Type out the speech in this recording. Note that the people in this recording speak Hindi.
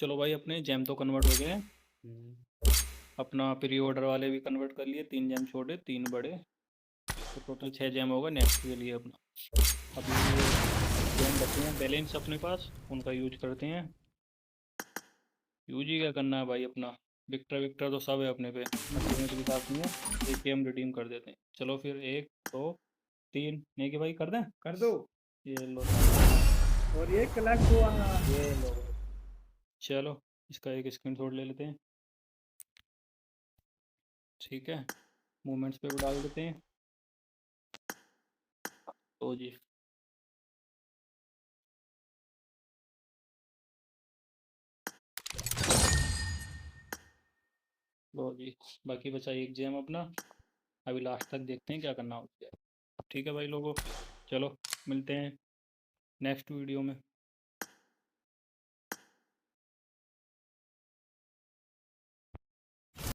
चलो भाई, अपने जैम तो कन्वर्ट हो गए हैं। हम्म। अपना प्री ऑर्डर वाले भी कन्वर्ट कर लिए, 3 जैम छोटे 3 बड़े। तो टोटल 6 जैम होगा नेक्स्ट के लिए अपना। अभी ये जैम बचे हैं बैलेंस अपने पास, उनका यूज करते हैं। यूज ही क्या करना है भाई अपना। विक्टर विक्टर तो सब है अपने पे, अचीवमेंट की बात नहीं है, एक ही हम रिडीम कर देते हैं। चलो फिर 1 2 3 नहीं कि भाई कर दें। कर दो। ये लो सामने। और ये कलेक्ट हुआ। ये लो भाई। चलो, इसका एक स्क्रीनशॉट ले लेते हैं। ठीक है, मूवमेंट्स पे भी डाल देते हैं। तो जी, लो जी। बाकी बचा एक जेम अपना। अभी लास्ट तक देखते हैं क्या करना होता है। ठीक है भाई लोगों, चलो मिलते हैं नेक्स्ट वीडियो में।